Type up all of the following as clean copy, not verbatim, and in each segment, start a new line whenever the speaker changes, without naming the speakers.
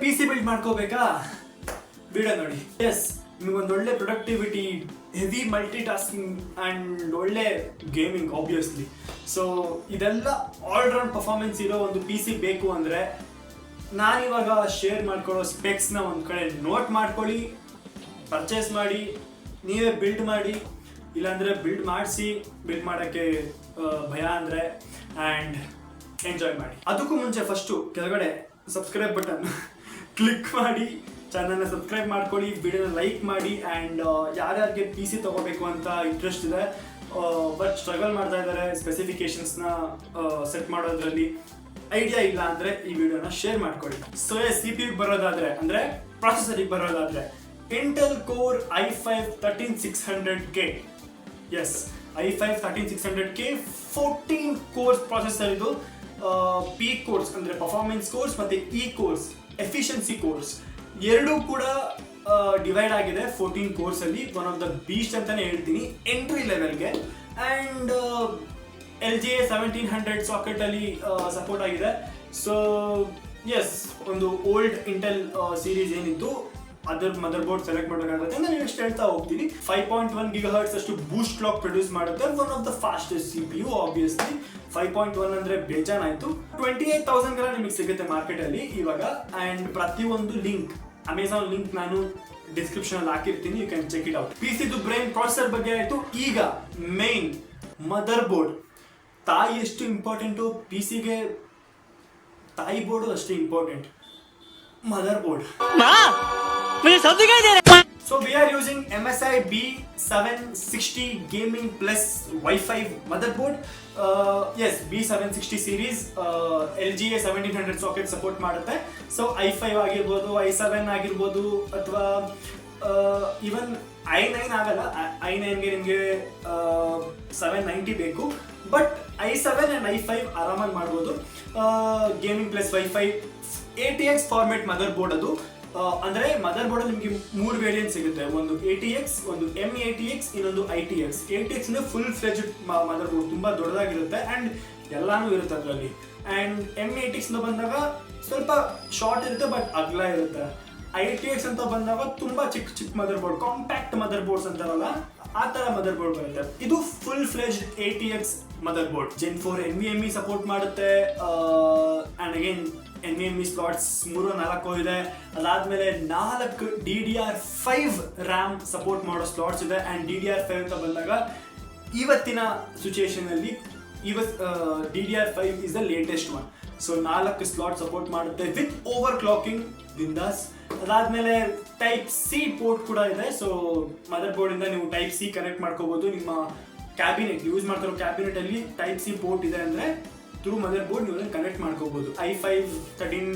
P C build ಮಾಡ್ಕೋಬೇಕಾ? Video ನೋಡಿ. Yes, ನಿಮಗೊಂದು ಒಳ್ಳೆ productivity, heavy multitasking and ಒಳ್ಳೆ ಗೇಮಿಂಗ್ ಆಬ್ವಿಯಸ್ಲಿ. ಸೊ ಇದೆಲ್ಲ ಆಲ್ರೌಂಡ್ ಪರ್ಫಾರ್ಮೆನ್ಸ್ ಇರೋ ಒಂದು ಪಿ ಸಿ ಬೇಕು ಅಂದರೆ ನಾನಿವಾಗ ಶೇರ್ ಮಾಡ್ಕೊಳ್ಳೋ ಸ್ಪೆಕ್ಸ್ನ ಒಂದು ಕಡೆ ನೋಟ್ ಮಾಡ್ಕೊಳ್ಳಿ, ಪರ್ಚೇಸ್ ಮಾಡಿ, ನೀವೇ ಬಿಲ್ಡ್ ಮಾಡಿ, ಇಲ್ಲಾಂದರೆ ಬಿಲ್ಡ್ ಮಾಡಿಸಿ, ಬಿಲ್ಡ್ ಮಾಡೋಕ್ಕೆ ಭಯ ಅಂದರೆ ಆ್ಯಂಡ್ ಎಂಜಾಯ್ ಮಾಡಿ. ಅದಕ್ಕೂ ಮುಂಚೆ ಫಸ್ಟು ಕೆಳಗಡೆ ಸಬ್ಸ್ಕ್ರೈಬ್ ಬಟನ್ ಕ್ಲಿಕ್ ಮಾಡಿ, ಚಾನಲ್ನ ಸಬ್ಸ್ಕ್ರೈಬ್ ಮಾಡ್ಕೊಳ್ಳಿ, ವಿಡಿಯೋನ ಲೈಕ್ ಮಾಡಿ. ಆ್ಯಂಡ್ ಯಾರ್ಯಾರಿಗೆ ಪಿ ಸಿ ತೊಗೋಬೇಕು ಅಂತ ಇಂಟ್ರೆಸ್ಟ್ ಇದೆ ಬಟ್ ಸ್ಟ್ರಗಲ್ ಮಾಡ್ತಾ ಇದ್ದಾರೆ ಸ್ಪೆಸಿಫಿಕೇಶನ್ಸ್ನ ಸೆಟ್ ಮಾಡೋದ್ರಲ್ಲಿ, ಐಡಿಯಾ ಇಲ್ಲ ಅಂದರೆ ಈ ವಿಡಿಯೋನ ಶೇರ್ ಮಾಡ್ಕೊಳ್ಳಿ. ಸೊ ಸಿ ಪಿ ಯು ಬರೋದಾದರೆ, ಅಂದರೆ ಪ್ರಾಸೆಸರಿಗೆ ಬರೋದಾದರೆ, Intel core i5 13600K. Yes, i5 13600K 14 cores processor. ಇದು ಪಿ ಕೋರ್ಸ್ ಅಂದರೆ ಪರ್ಫಾರ್ಮೆನ್ಸ್ ಕೋರ್ಸ್ ಮತ್ತು ಇ ಕೋರ್ಸ್ ಎಫಿಷಿಯನ್ಸಿ ಕೋರ್ಸ್ ಎರಡೂ ಕೂಡ ಡಿವೈಡ್ ಆಗಿದೆ 14 ಕೋರ್ಸಲ್ಲಿ. ಒನ್ ಆಫ್ ದ ಬೀಸ್ಟ್ ಅಂತಲೇ ಹೇಳ್ತೀನಿ ಎಂಟ್ರಿ ಲೆವೆಲ್ಗೆ. ಆ್ಯಂಡ್ LGA 1700 ಸಾಕೆಟಲ್ಲಿ ಸಪೋರ್ಟ್ ಆಗಿದೆ. ಸೊ ಎಸ್, ಒಂದು ಓಲ್ಡ್ ಇಂಟೆಲ್ ಸೀರೀಸ್ ಏನಿತ್ತು ಅದರ ಮದರ್ ಬೋರ್ಡ್ ಸೆಲೆಕ್ಟ್ ಮಾಡಬೇಕಾಗುತ್ತೆ. ನಾನು ನೆಕ್ಸ್ಟ್ ಹೇಳ್ತಾ ಹೋಗ್ತೀನಿ. 5.1 GHz ಅಷ್ಟು ಬೂಸ್ಟ್ ಕ್ಲಾಕ್ ಪ್ರೊಡ್ಯೂಸ್ ಮಾಡುತ್ತೆ. One of the fastest C P U obviously. 5.1 ಅಂದರೆ ಬೇಜಾನಾಯಿತು. 28,000 ನಿಮಗೆ ಸಿಗುತ್ತೆ ಮಾರ್ಕೆಟಲ್ಲಿ ಇವಾಗ. ಆ್ಯಂಡ್ ಪ್ರತಿಯೊಂದು ಲಿಂಕ್, ಅಮೆಝಾನ್ ಲಿಂಕ್ ನಾನು ಡಿಸ್ಕ್ರಿಪ್ಷನಲ್ಲಿ ಹಾಕಿರ್ತೀನಿ, you can check it out. P ಸಿದು ಬ್ರೈನ್ ಪ್ರಾಸೆಸರ್ ಬಗ್ಗೆ ಆಯಿತು. ಈಗ ಮೇನ್ ಮದರ್ ಬೋರ್ಡ್. ತಾಯಿ ಎಷ್ಟು ಇಂಪಾರ್ಟೆಂಟು ಪಿ ಸಿಗೆ, ತಾಯಿ ಬೋರ್ಡು ಅಷ್ಟೇ important mother board. So we are using MSI B760 Gaming Plus Wi-Fi motherboard. Yes, B760 series LGA 1700 socket support ಮಾಡುತ್ತೆ. ಸೊ i5 ಆಗಿರ್ಬೋದು, i7 ಆಗಿರ್ಬೋದು, ಅಥವಾ ಈವನ್ i9 ಆಗಲ್ಲ. i9ಗೆ ನಿಮಗೆ 790 ಬೇಕು. ಬಟ್ i7 ಆ್ಯಂಡ್ i5 ಆರಾಮಾಗಿ ಮಾಡ್ಬೋದು. Gaming plus wifi ATX format mother board ಅದು. ಅಂದರೆ ಮದರ್ ಬೋರ್ಡಲ್ಲಿ ನಿಮಗೆ 3 ವೇರಿಯಂಟ್ ಸಿಗುತ್ತೆ. ಒಂದು ATX, ಒಂದು M-ATX, ಇನ್ನೊಂದು ITX. ATX ಅಂದರೆ ಫುಲ್ ಫ್ಲೆಜ್ಡ್ ಮದರ್ ಬೋರ್ಡ್, ತುಂಬ ದೊಡ್ಡದಾಗಿರುತ್ತೆ ಆ್ಯಂಡ್ ಎಲ್ಲಾನು ಇರುತ್ತೆ ಅದರಲ್ಲಿ. ಆ್ಯಂಡ್ M-ATX ಅಂತ ಬಂದಾಗ ಸ್ವಲ್ಪ ಶಾರ್ಟ್ ಇರುತ್ತೆ ಬಟ್ ಅಗಲ ಇರುತ್ತೆ. ITX ಅಂತ ಬಂದಾಗ ತುಂಬ ಚಿಕ್ಕ ಚಿಕ್ಕ mother board, compact mother boards ಅಂತಾರಲ್ಲ ಆ ಥರ ಮದರ್ ಬೋರ್ಡ್ ಬರುತ್ತೆ. ಇದು full fledged ATX mother board. Gen 4 NVMe support ಮಾಡುತ್ತೆ. ಆ್ಯಂಡ್ ಅಗೇನ್ NVMe ಸ್ಲಾಟ್ಸ್ 3-4 ಇದೆ. ಅದಾದಮೇಲೆ 4 DDR5 ರ್ಯಾಮ್ ಸಪೋರ್ಟ್ ಮಾಡೋ ಸ್ಲಾಟ್ಸ್ ಇದೆ. ಆ್ಯಂಡ್ DDR5 ಅಂತ ಬಂದಾಗ ಇವತ್ತಿನ ಸಿಚುಯೇಷನಲ್ಲಿ DDR5 is the latest one. So 4 slot support ಮಾಡುತ್ತೆ ವಿತ್ ಓವರ್ ಕ್ಲಾಕಿಂಗ್ ವಿಂಡೋಸ್. ಅದಾದಮೇಲೆ ಟೈಪ್ ಸಿ ಪೋರ್ಟ್ ಕೂಡ ಇದೆ. ಸೊ ಮದರ್ ಬೋರ್ಡಿಂದ ನೀವು ಟೈಪ್ ಸಿ ಕನೆಕ್ಟ್ ಮಾಡ್ಕೋಬೋದು. ನಿಮ್ಮ ಕ್ಯಾಬಿನೆಟ್ ಯೂಸ್ ಮಾಡ್ತಿರೋ ಕ್ಯಾಬಿನೆಟಲ್ಲಿ ಟೈಪ್ ಸಿ ಪೋರ್ಟ್ ಇದೆ ಅಂದರೆ ಥ್ರೂ ಮದರ್ ಬೋರ್ಡ್ ನೀವು ಕನೆಕ್ಟ್ ಮಾಡ್ಕೋಬೋದು. i5 13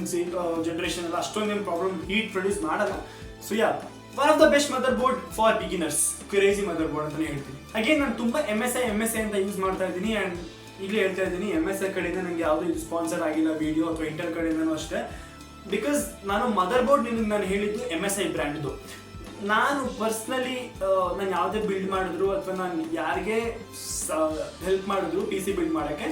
ಜನರೇಷನ್ ಎಲ್ಲ ಅಷ್ಟೊಂದೇನು ಪ್ರಾಬ್ಲಮ್ ಹೀಟ್ ಪ್ರೊಡ್ಯೂಸ್ ಮಾಡಲ್ಲ. So one of the best mother board for beginners, crazy mother board ಅಂತಲೇ ಹೇಳ್ತೀನಿ. ಅಗೇನ್ ನಾನು ತುಂಬ MSI ಅಂತ ಯೂಸ್ ಮಾಡ್ತಾ ಇದ್ದೀನಿ. ಆ್ಯಂಡ್ ಈಗಲೇ ಹೇಳ್ತಾ ಇದ್ದೀನಿ, MSI ಕಡೆಯಿಂದ ನನಗೆ ಯಾವುದೂ ಇದು ಸ್ಪಾನ್ಸರ್ ಆಗಿಲ್ಲ ವಿಡಿಯೋ, ಅಥವಾ ಇಂಟೆಲ್ ಕಡೆಯಿಂದನೂ ಅಷ್ಟೇ. ಬಿಕಾಸ್ ನಾನು ಮದರ್ ಬೋರ್ಡ್ ನಿಮಗೆ ನಾನು ಹೇಳಿದ್ದು MSI ಬ್ರ್ಯಾಂಡ್ದು. ನಾನು ಪರ್ಸ್ನಲಿ ನಾನು ಯಾವುದೇ ಬಿಲ್ಡ್ ಮಾಡಿದ್ರು ಅಥವಾ ನಾನು ಯಾರಿಗೆ ಹೆಲ್ಪ್ ಮಾಡಿದ್ರು ಪಿ ಸಿ ಬಿಲ್ಡ್ ಮಾಡೋಕ್ಕೆ,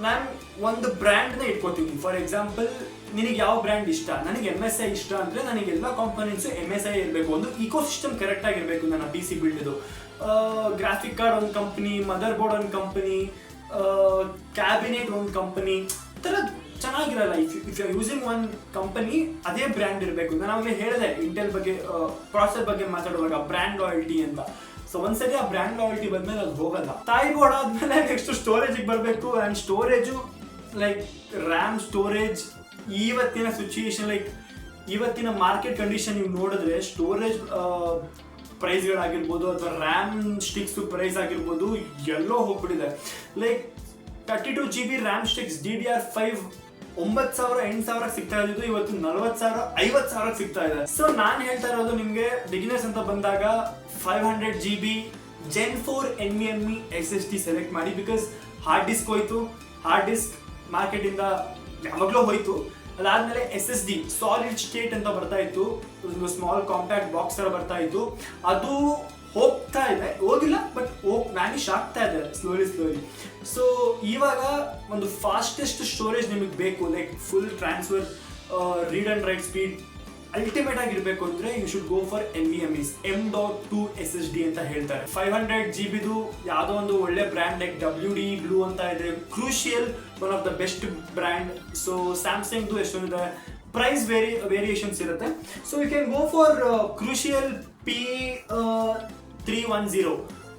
ನಾನು ಒಂದು ಬ್ರ್ಯಾಂಡ್ನ ಇಟ್ಕೋತೀನಿ. ಫಾರ್ ಎಕ್ಸಾಂಪಲ್, ನಿನಗೆ ಯಾವ ಬ್ರ್ಯಾಂಡ್ ಇಷ್ಟ? ನನಗೆ MSI ಇಷ್ಟ ಅಂದರೆ ನನಗೆಲ್ಲ ಕಾಂಪೊನೆಂಟ್ಸು MSI ಇರಬೇಕು. ಒಂದು ಇಕೋ ಸಿಸ್ಟಮ್ ಕರೆಕ್ಟಾಗಿರಬೇಕು ನನ್ನ ಪಿ ಸಿ ಬಿಲ್ಡ್ದು. ಗ್ರಾಫಿಕ್ ಕಾರ್ಡ್ ಒಂದು ಕಂಪ್ನಿ, ಮದರ್ ಬೋರ್ಡ್ ಒಂದು ಕಂಪ್ನಿ, ಕ್ಯಾಬಿನೆಟ್ ಒಂದು ಕಂಪನಿ, ಈ ಥರ ಚೆನ್ನಾಗಿರಲ್ಲ. If you are using one company ಅದೇ ಬ್ರ್ಯಾಂಡ್ ಇರಬೇಕು. ನಾನು ಅವಾಗಲೇ ಹೇಳಿದೆ ಇಂಟೆಲ್ ಬಗ್ಗೆ ಪ್ರಾಸೆಸರ್ ಬಗ್ಗೆ ಮಾತಾಡುವಾಗ ಬ್ರ್ಯಾಂಡ್ ಲಾಯಲ್ಟಿ ಅಂತ. ಸೊ ಒಂದ್ಸರಿ ಆ ಬ್ರ್ಯಾಂಡ್ ಲಾಯಲ್ಟಿ ಬಂದ್ಮೇಲೆ ಅದು ಹೋಗಲ್ಲ. ತಾಯಿ ಬೋರ್ಡ್ ಆದ್ಮೇಲೆ ನೆಕ್ಸ್ಟ್ ಸ್ಟೋರೇಜಿಗೆ ಬರಬೇಕು. And storage like RAM storage ಇವತ್ತಿನ ಸಿಚುಯೇಷನ್, ಲೈಕ್ ಇವತ್ತಿನ ಮಾರ್ಕೆಟ್ ಕಂಡೀಷನ್ ನೀವು ನೋಡಿದ್ರೆ ಸ್ಟೋರೇಜ್ ಪ್ರೈಸ್ಗಳಾಗಿರ್ಬೋದು ಅಥವಾ ರ್ಯಾಮ್ ಸ್ಟಿಕ್ಸ್ ಪ್ರೈಸ್ ಆಗಿರ್ಬೋದು ಎಲ್ಲೋ ಹೋಗ್ಬಿಟ್ಟಿದೆ. Like 32 GB RAM sticks DDR5 9,000 8,000 ಸಿಗ್ತಾ ಇದ್ದು ಇವತ್ತು 40,000 50,000 ಸಿಗ್ತಾ ಇದೆ. ಸೊ ನಾನು ಹೇಳ್ತಾ ಇರೋದು ನಿಮಗೆ ಬಿಗಿನರ್ಸ್ ಅಂತ ಬಂದಾಗ 500 GB Gen 4 NVMe SSD select ಮಾಡಿ. ಬಿಕಾಸ್ ಹಾರ್ಡ್ ಡಿಸ್ಕ್ ಹೋಯ್ತು, ಹಾರ್ಡ್ ಡಿಸ್ಕ್ ಮಾರ್ಕೆಟಿಂದ ಯಾವಾಗಲೂ ಹೋಯ್ತು. ಅದಾದಮೇಲೆ SSD ಸಾಲಿಡ್ ಸ್ಟೇಟ್ ಅಂತ ಬರ್ತಾ ಇತ್ತು, ಒಂದು ಸ್ಮಾಲ್ ಕಾಂಪ್ಯಾಕ್ಟ್ ಬಾಕ್ಸ್ ಥರ ಬರ್ತಾ ಇತ್ತು. ಅದು ಹೋಗ್ತಾ ಇದೆ, ಹೋಗಿಲ್ಲ ಬಟ್ ವ್ಯಾನಿಷ್ ಆಗ್ತಾ ಇದೆ ಸ್ಲೋಲಿ. ಸೊ ಇವಾಗ ಒಂದು ಫಾಸ್ಟೆಸ್ಟ್ ಸ್ಟೋರೇಜ್ ನಿಮಗೆ ಬೇಕು, like full transfer read and write speed ultimate ಆಗಿರ್ಬೇಕು ಅಂದ್ರೆ you should go for NVMe's M.2 SSD ಅಂತ ಹೇಳ್ತಾರೆ. 500 GB ಯಾವುದೋ ಒಂದು ಒಳ್ಳೆ ಬ್ರ್ಯಾಂಡ್ ಲೈಕ್ WD Blue ಅಂತ ಇದೆ, crucial one of the best brand. So ಸ್ಯಾಮ್ಸಂಗ್ದು ಎಷ್ಟೊಂದಿದೆ, ಪ್ರೈಸ್ ವೇರಿಯೇಷನ್ಸ್ ಇರುತ್ತೆ. So you can go for crucial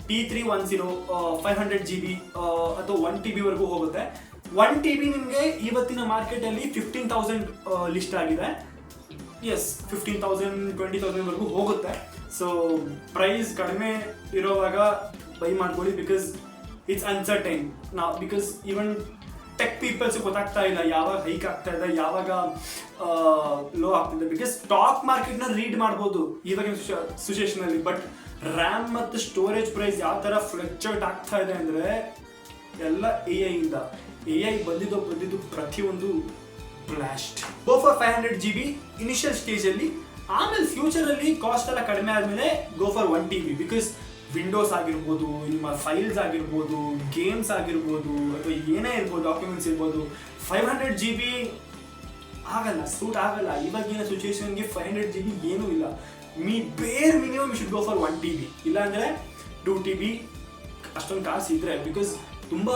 P310 500 GB ಅಥವಾ 1 TB ವರೆಗೂ ಹೋಗುತ್ತೆ. 1 TB ನಿಮಗೆ ಇವತ್ತಿನ ಮಾರ್ಕೆಟಲ್ಲಿ 15,000 ಲಿಸ್ಟ್ ಆಗಿದೆ. ಎಸ್ 15,000 20,000 ವರೆಗೂ ಹೋಗುತ್ತೆ. ಸೊ ಪ್ರೈಸ್ ಕಡಿಮೆ ಇರೋವಾಗ ಬೈ ಮಾಡ್ಕೊಳ್ಳಿ, ಬಿಕಾಸ್ ಇಟ್ಸ್ ಅನ್ಸರ್ಟೈನ್ ನಾವು, ಬಿಕಾಸ್ ಈವನ್ ಟೆಕ್ ಪೀಪಲ್ಸ್ ಗೊತ್ತಾಗ್ತಾ ಇಲ್ಲ ಯಾವಾಗ ಹೈಕ್ ಆಗ್ತಾ ಇದೆ, ಯಾವಾಗ ಲೋ ಆಗ್ತಿದೆ. ಬಿಕಾಸ್ ಸ್ಟಾಕ್ ಮಾರ್ಕೆಟ್ನ ರೀಡ್ ಮಾಡ್ಬೋದು ಇವಾಗಿನ ಸಿಚುಯೇಷನ್ ಅಲ್ಲಿ, ಬಟ್ ರ್ಯಾಮ್ ಮತ್ತು ಸ್ಟೋರೇಜ್ ಪ್ರೈಸ್ ಯಾವ ಥರ ಫ್ಲಕ್ಚುಯೇಟ್ ಆಗ್ತಾ ಇದೆ ಅಂದರೆ ಎಲ್ಲ AI ಇಂದ. AI ಬಂದಿದ್ದು ಪ್ರತಿಯೊಂದು blast. Go for 500 GB initial ಸ್ಟೇಜಲ್ಲಿ, ಆಮೇಲೆ ಫ್ಯೂಚರಲ್ಲಿ ಕಾಸ್ಟ್ ಎಲ್ಲ ಕಡಿಮೆ ಆದಮೇಲೆ go for 1 TB. Because Windows ಆಗಿರ್ಬೋದು, ನಿಮ್ಮ ಫೈಲ್ಸ್ ಆಗಿರ್ಬೋದು, ಗೇಮ್ಸ್ ಆಗಿರ್ಬೋದು, ಅಥವಾ ಏನೇ ಇರ್ಬೋದು, ಡಾಕ್ಯುಮೆಂಟ್ಸ್ ಇರ್ಬೋದು, 500 GB ಆಗಲ್ಲ, ಸೂಟ್ ಆಗಲ್ಲ. ಇವಾಗಿನ ಸಿಚುಯೇಷನ್ಗೆ 500 GB ಏನೂ ಇಲ್ಲ. ಬೇರ್ minimum should go for 1 TB, ಇಲ್ಲಾಂದರೆ 2 TB ಅಷ್ಟೊಂದು ಕಾಸು ಇದ್ರೆ, ಬಿಕಾಸ್ ತುಂಬ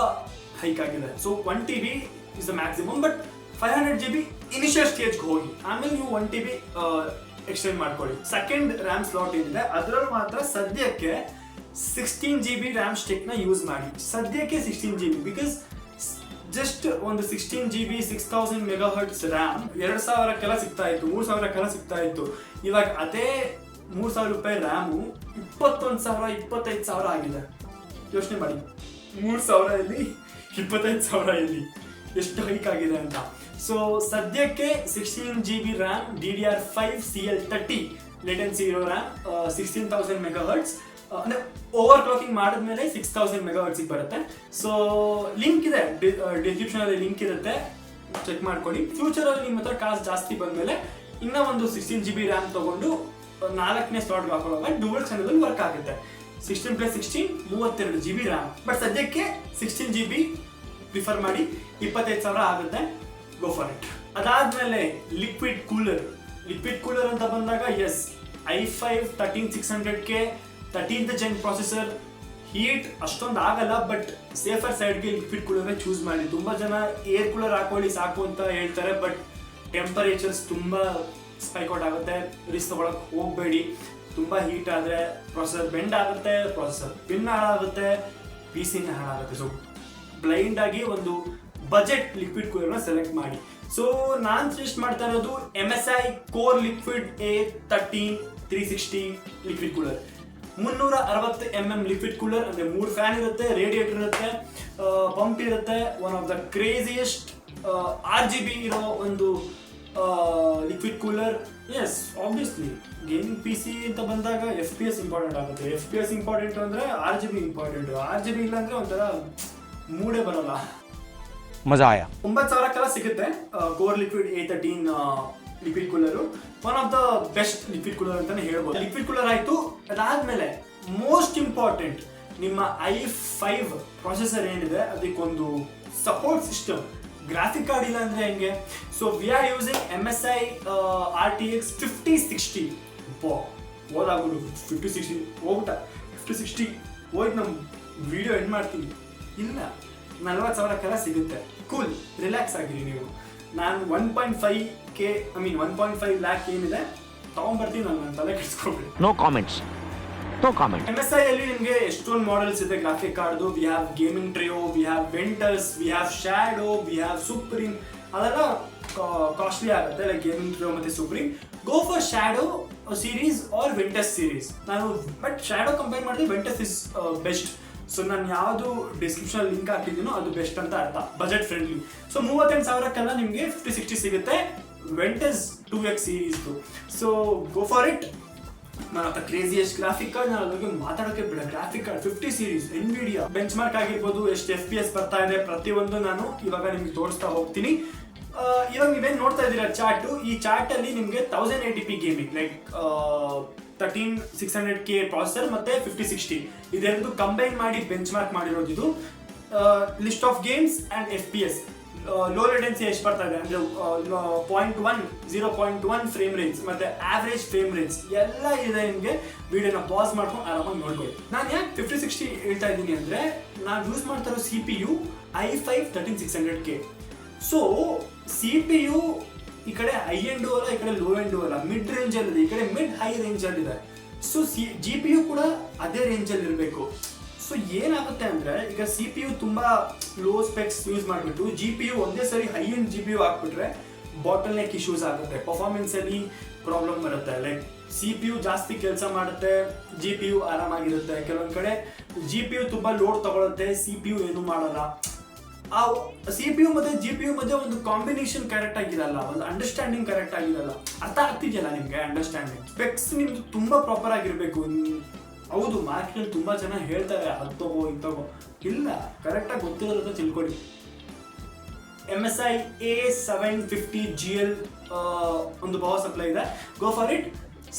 ಹೈಕ್ ಆಗಿದೆ. So 1 TB is the maximum, but 500 GB initial ಸ್ಟೇಜ್ಗೆ ಹೋಗಿ ಆಮೇಲೆ ನೀವು 1 TB ಎಕ್ಸ್ಟೆಂಡ್ ಮಾಡ್ಕೊಳ್ಳಿ. ಸೆಕೆಂಡ್ ರ್ಯಾಮ್ ಸ್ಲಾಟ್ ಏನಿದೆ ಅದರಲ್ಲಿ ಮಾತ್ರ ಸದ್ಯಕ್ಕೆ 16 GB ರ್ಯಾಮ್ ಸ್ಟಿಕ್ನ ಯೂಸ್ ಮಾಡಿ. ಸದ್ಯಕ್ಕೆ 16 GB, ಬಿಕಾಸ್ ಜಸ್ಟ್ ಒಂದು 16 GB 6000 MHz ರ್ಯಾಮ್ 2,000ಕ್ಕೆಲ್ಲ ಸಿಗ್ತಾ ಇತ್ತು, 3,000ಕ್ಕೆಲ್ಲ ಸಿಗ್ತಾ ಇತ್ತು. ಇವಾಗ ಅದೇ 3,000 ರೂಪಾಯಿ ರ್ಯಾಮು 21,000 25,000 ಆಗಿದೆ. ಯೋಚನೆ ಮಾಡಿ, 3,000 ಇಲ್ಲಿ 25,000 ಇಲ್ಲಿ ಎಷ್ಟು ಹೈಕ್ ಆಗಿದೆ ಅಂತ. ಸೊ ಸದ್ಯಕ್ಕೆ 16 GB RAM DDR5 CL30 latency ಇರೋ ರ್ಯಾಮ್ 16,000 MHz, ಅಂದರೆ ಓವರ್ ಕ್ಲಾಕಿಂಗ್ ಮಾಡಿದ್ಮೇಲೆ 6,000 MHz ಬರುತ್ತೆ. ಸೊ ಲಿಂಕ್ ಇದೆ ಡಿಸ್ಕ್ರಿಪ್ಷನಲ್ಲಿ, ಲಿಂಕ್ ಇರುತ್ತೆ, ಚೆಕ್ ಮಾಡ್ಕೊಳ್ಳಿ. ಫ್ಯೂಚರಲ್ಲಿ ನಿಮ್ಮ ಹತ್ರ ಕಾಸು ಜಾಸ್ತಿ ಬಂದಮೇಲೆ ಇನ್ನೂ ಒಂದು 16 GB ರ್ಯಾಮ್ ತೊಗೊಂಡು 4ನೇ ಸ್ಲಾಟ್ಗೆ ಹಾಕೊಳ್ಳುವಾಗ ಡುವಲ್ ಚಾನಲ್ ವರ್ಕ್ ಆಗುತ್ತೆ. 16 + 16 32 GB ರ್ಯಾಮ್. ಬಟ್ ಸದ್ಯಕ್ಕೆ 16 GB ಪ್ರಿಫರ್ ಮಾಡಿ, 25,000 ಆಗುತ್ತೆ. ಗೋ ಫಾರ್ ಇಟ್. ಅದಾದ್ಮೇಲೆ ಲಿಕ್ವಿಡ್ ಕೂಲರ್ ಅಂತ ಬಂದಾಗ, S i5 13600K 13th gen processor, heat ಅಷ್ಟೊಂದು ಆಗಲ್ಲ, ಬಟ್ ಸೇಫರ್ ಸೈಡ್ಗೆ ಲಿಕ್ವಿಡ್ ಕೂಲರ್ನೇ ಚೂಸ್ ಮಾಡಿ. ತುಂಬ ಜನ ಏರ್ ಕೂಲರ್ ಹಾಕೊಳ್ಳಿ ಸಾಕು ಅಂತ ಹೇಳ್ತಾರೆ, ಬಟ್ ಟೆಂಪರೇಚರ್ಸ್ ತುಂಬ ಸ್ಪೈಕ್ಔಟ್ ಆಗುತ್ತೆ, ರಿಸ್ಕ್ ತೊಗೊಳಕ್ಕೆ ಹೋಗಬೇಡಿ. ತುಂಬ ಹೀಟ್ ಆದರೆ ಪ್ರೊಸೆಸರ್ ಬೆಂಡ್ ಆಗುತ್ತೆ, ಪ್ರೊಸೆಸರ್ ಪಿನ್ ಹಾಳಾಗುತ್ತೆ, PC ಹಾಳಾಗುತ್ತೆ. ಸೊ ಬ್ಲೈಂಡ್ ಆಗಿ ಒಂದು ಬಜೆಟ್ ಲಿಕ್ವಿಡ್ ಕೂಲರ್ನ ಸೆಲೆಕ್ಟ್ ಮಾಡಿ. ಸೊ ನಾನು ಸಜೆಸ್ಟ್ ಮಾಡ್ತಾ ಇರೋದು MSI core liquid A13 360 liquid cooler. 360 mm liquid cooler, ಅಂದರೆ 3 ಫ್ಯಾನ್ ಇರುತ್ತೆ, ರೇಡಿಯೇಟರ್ ಇರುತ್ತೆ, ಪಂಪ್ ಇರುತ್ತೆ. One of the craziest RGB ಇರೋ ಒಂದು liquid cooler. Yes obviously gaming PC ಅಂತ ಬಂದಾಗ FPS ಇಂಪಾರ್ಟೆಂಟ್ ಆಗುತ್ತೆ. FPS ಇಂಪಾರ್ಟೆಂಟ್ ಅಂದರೆ RGB ಇಂಪಾರ್ಟೆಂಟ್. RGB ಇಲ್ಲ ಅಂದರೆ ಒಂಥರ ಮೂಡೇ ಬರೋಲ್ಲ.
ಮಜಾ ಆಯಾ.
9,000ಕ್ಕೆಲ್ಲ ಸಿಗುತ್ತೆ core liquid A13 liquid cooler. One of the best liquid cooler ಅಂತಾನೆ ಹೇಳ್ಬೋದು. ಲಿಕ್ವಿಡ್ ಕೂಲರ್ ಆಯಿತು. ಅದಾದಮೇಲೆ ಮೋಸ್ಟ್ ಇಂಪಾರ್ಟೆಂಟ್, ನಿಮ್ಮ i5 ಪ್ರೊಸೆಸರ್ ಏನಿದೆ ಅದಕ್ಕೊಂದು ಸಪೋರ್ಟ್ ಸಿಸ್ಟಮ್. ಗ್ರಾಫಿಕ್ ಕಾರ್ಡ್ ಇಲ್ಲ ಅಂದರೆ ಹೆಂಗೆ? So we are using MSI RTX 5060. ಓದಾಗ್ಬಿಡು 5060 ಹೋಗ್ಬಿಟ್ಟ, 5060 ಹೋಯ್ತು, ನಮ್ಮ ವಿಡಿಯೋ ಎಂಡ್ ಮಾಡ್ತೀವಿ. ಇಲ್ಲ, 40,000ಕ್ಕೆಲ್ಲ ಸಿಗುತ್ತೆ. ಕೂಲ್, ರಿಲ್ಯಾಕ್ಸ್ ಆಗಿರಿ ನೀವು. ನಾನು 1.5 ಲ್ಯಾಕ್ ಏನಿದೆ ತೊಗೊಂಡ್ಬರ್ತೀನಿ, ನನ್ನ ತಲೆ ಕೆಡಿಸ್ಕೊಬೇಡಿ.
No comments.
MSI ಅಲ್ಲಿ ನಿಮಗೆ ಎಷ್ಟೊಂದು ಮಾಡೆಲ್ಸ್ ಇದೆ ಗ್ರಾಫಿಕ್ ಕಾರ್ಡ್ದು. We have Gaming Trio, we have Ventus, we have Shadow, we have Suprim. ಅದೆಲ್ಲ ಕಾಸ್ಟ್ಲಿ ಆಗುತ್ತೆ, ಲೈಕ್ ಗೇಮಿಂಗ್ ಟ್ರಿಯೋ ಮತ್ತು Suprim. Go for Shadow series or Ventus series. But Shadow compare ಮಾಡಿದ್ರೆ Ventus is best. So ನಾನು ಯಾವುದು description link ಹಾಕಿದ್ದೀನೋ ಅದು best ಅಂತ ಅರ್ಥ, budget friendly. So 38,000ಕ್ಕೆಲ್ಲ ನಿಮಗೆ 5060 ಸಿಗುತ್ತೆ, ವೆಂಟಸ್ 2X ಸೀರೀಸ್ದು. So go for it. ನಾನು ಅದ ಕ್ರೇಜಿಯೆಸ್ಟ್ ಗ್ರಾಫಿಕ್ ಕಾರ್ಡ್, ನಾನು ಅದ್ರ ಬಗ್ಗೆ ಮಾತಾಡೋಕ್ಕೆ ಬಿಡ. Graphic card 50 series NVIDIA bench mark ಆಗಿರ್ಬೋದು, ಎಷ್ಟು FPS ಬರ್ತಾ ಇದೆ ಪ್ರತಿಯೊಂದು ನಾನು ಇವಾಗ ನಿಮ್ಗೆ ತೋರಿಸ್ತಾ ಹೋಗ್ತೀನಿ. ಇವಾಗ ನೀವೇನು ನೋಡ್ತಾ ಇದ್ದೀರಾ ಚಾರ್ಟು, ಈ ಚಾರ್ಟಲ್ಲಿ ನಿಮಗೆ 1080p gaming like 13600K processor ಮತ್ತು 5060 ಇದೆರಡು ಕಂಬೈನ್ ಮಾಡಿ ಬೆಂಚ್ ಮಾರ್ಕ್ ಮಾಡಿರೋದು. ಇದು list of games and FPS low latency ಎಷ್ಟು ಬರ್ತಾ ಇದೆ ಅಂದರೆ 0.1 ಫ್ರೇಮ್ ರೇಂಜ್ ಮತ್ತು ಆವ್ರೇಜ್ ಫ್ರೇಮ್ ರೇಂಜ್ ಎಲ್ಲ ಇದೆ. ನಿಮಗೆ ವಿಡಿಯೋನ ಪಾಸ್ ಮಾಡ್ಕೊಂಡು ಆರಾಮಾಗಿ ನೋಡ್ಕೊಳ್ಳಿ. ನಾನು ಯಾಕೆ 5060 ಹೇಳ್ತಾ ಇದ್ದೀನಿ ಅಂದರೆ ನಾನು ಯೂಸ್ ಮಾಡ್ತಾ ಇರೋ CPU i5 13600K. So CPU ಈ ಕಡೆ ಹೈ ಎಂಡು ಅಲ್ಲ, ಈ ಕಡೆ ಲೋ ಎಂಡು ಅಲ್ಲ, ಮಿಡ್ ರೇಂಜಲ್ಲಿದೆ, ಈ ಕಡೆ ಮಿಡ್ ಹೈ ರೇಂಜಲ್ಲಿದೆ. ಸೊ GPU ಕೂಡ ಅದೇ ರೇಂಜಲ್ಲಿ ಇರಬೇಕು. ಸೊ ಏನಾಗುತ್ತೆ ಅಂದರೆ ಈಗ CPU ತುಂಬ ಲೋ ಸ್ಪೆಕ್ಸ್ ಯೂಸ್ ಮಾಡಿಬಿಟ್ಟು GPU ಒಂದೇ ಸರಿ ಹೈ ಎಂಡ್ GPU ಹಾಕ್ಬಿಟ್ರೆ ಬಾಟಲ್ ನೆಕ್ ಇಶ್ಯೂಸ್ ಆಗುತ್ತೆ, ಪರ್ಫಾರ್ಮೆನ್ಸಲ್ಲಿ ಪ್ರಾಬ್ಲಮ್ ಬರುತ್ತೆ. ಲೈಕ್ CPU ಜಾಸ್ತಿ ಕೆಲಸ ಮಾಡುತ್ತೆ, GPU ಆರಾಮಾಗಿರುತ್ತೆ. ಕೆಲವೊಂದು ಕಡೆ GPU ತುಂಬ ಲೋಡ್ ತಗೊಳುತ್ತೆ, CPU ಏನೂ ಮಾಡಲ್ಲ. ಆ CPU ಮತ್ತು GPU ಮಧ್ಯೆ ಒಂದು ಕಾಂಬಿನೇಷನ್ ಕರೆಕ್ಟ್ ಆಗಿರಲ್ಲ, ಒಂದು ಅಂಡರ್ಸ್ಟ್ಯಾಂಡಿಂಗ್ ಕರೆಕ್ಟ್ ಆಗಿರಲ್ಲ. ಅರ್ಥ ಆಗ್ತಿದೆಯಲ್ಲ ನಿಮಗೆ ಅಂಡರ್ಸ್ಟ್ಯಾಂಡಿಂಗ್? ಸ್ಪೆಕ್ಸ್ ನಿಮ್ದು ತುಂಬ ಪ್ರಾಪರ್ ಆಗಿರಬೇಕು. ಹೌದು, ಮಾರ್ಕೆಟಲ್ಲಿ ತುಂಬ ಜನ ಹೇಳ್ತಾರೆ ಅದು ತಗೋ ಇದು ತಗೋ, ಇಲ್ಲ, ಕರೆಕ್ಟಾಗಿ ಗೊತ್ತಿರೋದ್ರ ತಿಳ್ಕೊಳ್ಳಿ. MSI A750GL ಒಂದು ಪವರ್ ಸಪ್ಲೈ ಇದೆ, ಗೋ ಫಾರ್ ಇಟ್.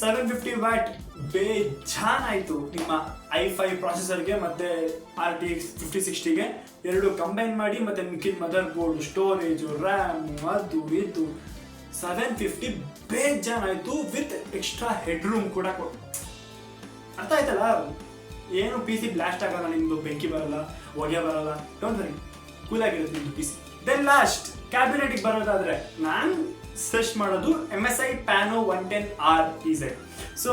750 ವ್ಯಾಟ್ ಬೇಜಾನ್ ಆಯಿತು ನಿಮ್ಮ i5 ಪ್ರಾಸೆಸರ್ಗೆ ಮತ್ತು RTX 5060ಗೆ ಎರಡು ಕಂಬೈನ್ ಮಾಡಿ, ಮತ್ತು ಮಿಕ್ಕಿದ ಮದರ್ ಬೋರ್ಡ್, ಸ್ಟೋರೇಜು, ರ್ಯಾಮ್, ಅದು ಇದು 750 ಬೇಜಾನ್ ಆಯಿತು ವಿತ್ ಎಕ್ಸ್ಟ್ರಾ ಹೆಡ್ ರೂಮ್ ಕೂಡ ಕೊಟ್ಟು. ಅರ್ಥ ಆಯ್ತಲ್ಲ? ಏನು PC ಬ್ಲಾಸ್ಟ್ ಆಗಲ್ಲ, ನಿಮ್ಮದು ಬೆಂಕಿ ಬರಲ್ಲ, ಹೊಗೆ ಬರಲ್ಲ, ಡೋಂಟ್ ವರಿ, ಕೂಲಾಗಿರುತ್ತೆ ನಿಮ್ಮದು PC. ದೆನ್ ಲಾಸ್ಟ್ ಕ್ಯಾಬಿನೆಟಿಗೆ ಬರೋದಾದರೆ ನಾನು ಸಜೆಸ್ಟ್ ಮಾಡೋದು MSI Pano 110R EZ. So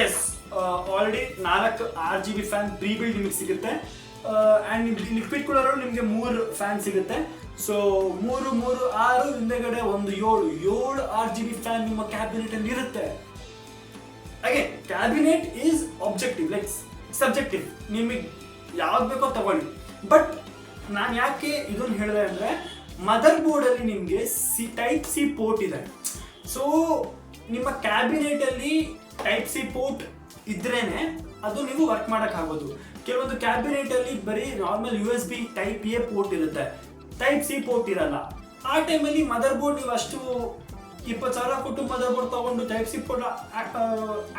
yes, already 4 RGB fan pre build ನಿಮಗೆ ಸಿಗುತ್ತೆ. ಆ್ಯಂಡ್ ಲಿಕ್ವಿಡ್ ಕೂಲರ್ ನಿಮಗೆ 3 ಫ್ಯಾನ್ ಸಿಗುತ್ತೆ. ಸೊ 3 6 ಹಿಂದೆಗಡೆ ಒಂದು 7 RGB ಫ್ಯಾನ್ ನಿಮ್ಮ ಕ್ಯಾಬಿನೆಟಲ್ಲಿ ಇರುತ್ತೆ. ಹಾಗೆ cabinet is objective, like subjective, ನಿಮಗೆ ಯಾವ್ದು ಬೇಕೋ ತಗೊಳ್ಳಿ. ಬಟ್ ನಾನು ಯಾಕೆ ಇದನ್ನು ಹೇಳಿದೆ ಅಂದರೆ ಮದರ್ ಬೋರ್ಡಲ್ಲಿ ನಿಮಗೆ ಟೈಪ್ ಸಿ ಪೋರ್ಟ್ ಇದೆ. ಸೊ ನಿಮ್ಮ ಕ್ಯಾಬಿನೆಟಲ್ಲಿ ಟೈಪ್ ಸಿ ಪೋರ್ಟ್ ಇದ್ರೇ ಅದು ನೀವು ವರ್ಕ್ ಮಾಡೋಕ್ಕಾಗೋದು. ಕೆಲವೊಂದು ಕ್ಯಾಬಿನೆಟಲ್ಲಿ ಬರೀ normal USB type A port ಇರುತ್ತೆ, ಟೈಪ್ ಸಿ ಪೋರ್ಟ್ ಇರಲ್ಲ. ಆ ಟೈಮಲ್ಲಿ ಮದರ್ ಬೋರ್ಡ್ ನೀವು ಅಷ್ಟು 20,000 ಕೊಟ್ಟು ಮದರ್ ಬೋರ್ಡ್ ತೊಗೊಂಡು ಟೈಪ್ ಸಿ ಪೋರ್ಟ್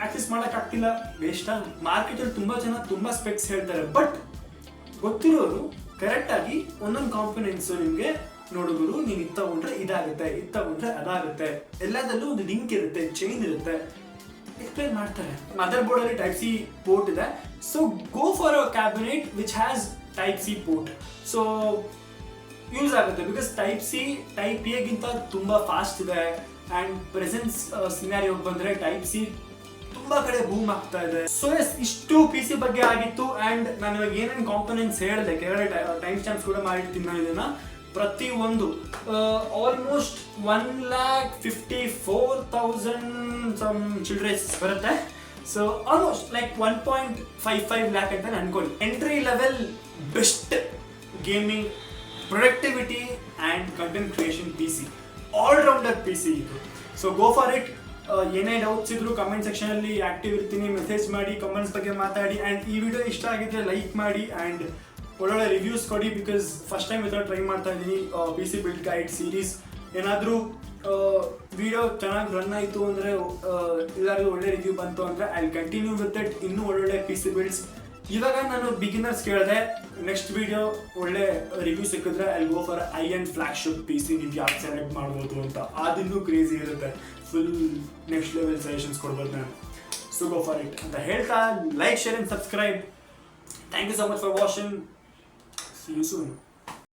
ಆಕ್ಸೆಸ್ ಮಾಡೋಕ್ಕಾಗ್ತಿಲ್ಲ, ವೇಸ್ಟಾ? ಮಾರ್ಕೆಟಲ್ಲಿ ತುಂಬ ಜನ ತುಂಬ ಸ್ಪೆಕ್ಸ್ ಹೇಳ್ತಾರೆ, ಬಟ್ ಗೊತ್ತಿರೋರು ಕರೆಕ್ಟಾಗಿ ಒಂದೊಂದು ಕಾಂಪೊನೆಂಟ್ಸು ನಿಮಗೆ ನೋಡಿದ್ರು, ನೀವು ಇದು ತಗೊಂಡ್ರೆ ಇದಾಗುತ್ತೆ, ಇದು ತಗೊಂಡ್ರೆ ಅದಾಗುತ್ತೆ, ಎಲ್ಲದಲ್ಲೂ ಒಂದು ಲಿಂಕ್ ಇರುತ್ತೆ, ಚೈನ್ ಇರುತ್ತೆ, ಎಕ್ಸ್ಪ್ಲೇನ್ ಮಾಡ್ತಾರೆ. ಮದರ್ ಬೋರ್ಡಲ್ಲಿ ಟೈಪ್ ಸಿ ಪೋರ್ಟ್ ಇದೆ. So go for a cabinet which has type C port. So use ಆಗುತ್ತೆ, ಬಿಕಾಸ್ ಟೈಪ್ ಸಿ ಟೈಪ್ ಎಗಿಂತ ತುಂಬ ಫಾಸ್ಟ್ ಇದೆ. ಆ್ಯಂಡ್ ಪ್ರೆಸೆನ್ಸ್ ಸಿನಾರಿಯೋಗೆ ಬಂದರೆ ಟೈಪ್ ಸಿ ತುಂಬ ಕಡೆ ಬೂಮ್ ಆಗ್ತಾ ಇದೆ. ಸೊ ಎಸ್, ಇಷ್ಟು PC ಬಗ್ಗೆ ಆಗಿತ್ತು. ಆ್ಯಂಡ್ ನಾನು ಇವಾಗ ಏನೇನು ಕಾಂಪೊನೆಂಟ್ಸ್ ಹೇಳಿದೆ, ಕೆಳಗಡೆ ಟೈಮ್ ಸ್ಟ್ಯಾಂಪ್ಸ್ ಕೂಡ ಮಾಡಿರ್ತೀನಿ ನಾನು ಇದನ್ನು. ಪ್ರತಿಯೊಂದು ಆಲ್ಮೋಸ್ಟ್ 1,54,000 ಸಮ್ ಚಿಲ್ಡ್ರನ್ಸ್ ಬರುತ್ತೆ. ಸೊ ಆಲ್ಮೋಸ್ಟ್ ಲೈಕ್ 1.55 ಲ್ಯಾಕ್ ಅಂತ ಅನ್ಕೊಳ್ಳಿ. Entry level best gaming, productivity and content creation PC, allrounder PC ಇದು. So go for it. ಏನೇ ಡೌಟ್ಸ್ ಇದ್ರು ಕಮೆಂಟ್ ಸೆಕ್ಷನಲ್ಲಿ ಆ್ಯಕ್ಟಿವ್ ಇರ್ತೀನಿ, ಮೆಸೇಜ್ ಮಾಡಿ, ಕಮೆಂಟ್ಸ್ ಬಗ್ಗೆ ಮಾತಾಡಿ. ಆ್ಯಂಡ್ ಈ ವಿಡಿಯೋ ಇಷ್ಟ ಆಗಿದ್ರೆ ಲೈಕ್ ಮಾಡಿ ಆ್ಯಂಡ್ ಒಳ್ಳೊಳ್ಳೆ ರಿವ್ಯೂಸ್ ಕೊಡಿ, ಬಿಕಾಸ್ ಫಸ್ಟ್ ಟೈಮ್ ಇದನ್ನು ಟ್ರೈ ಮಾಡ್ತಾ ಇದ್ದೀನಿ. PC ಬಿಲ್ಡ್ ಗೈಡ್ ಸೀರೀಸ್ ಏನಾದರೂ ವಿಡಿಯೋ ಚೆನ್ನಾಗಿ ರನ್ ಆಯಿತು ಅಂದರೆ, ಎಲ್ಲರಿಗೂ ಒಳ್ಳೆ ರಿವ್ಯೂ ಬಂತು ಅಂದರೆ I will continue with it. ಇನ್ನೂ ಒಳ್ಳೊಳ್ಳೆ PC ಬಿಲ್ಡ್ಸ್. ಇವಾಗ ನಾನು ಬಿಗಿನರ್ಸ್ ಕೇಳಿದೆ, ನೆಕ್ಸ್ಟ್ ವಿಡಿಯೋ ಒಳ್ಳೆ ರಿವ್ಯೂ ಸಿಕ್ಕಿದ್ರೆ I go for I-end flagship PC. ನೀವು ಯಾಕೆ ಸೆಲೆಕ್ಟ್ ಮಾಡ್ಬೋದು ಅಂತ, ಅದಿನ್ನೂ ಕ್ರೇಜಿ ಇರುತ್ತೆ, ಫುಲ್ ನೆಕ್ಸ್ಟ್ ಲೆವೆಲ್ ಸಜೆಷನ್ಸ್ ಕೊಡ್ಬೋದು ನಾನು. ಸೊ ಗೋ ಫಾರ್ ಇಟ್ ಅಂತ ಹೇಳ್ತಾ, like, share and subscribe. Thank you so much for watching. See you soon.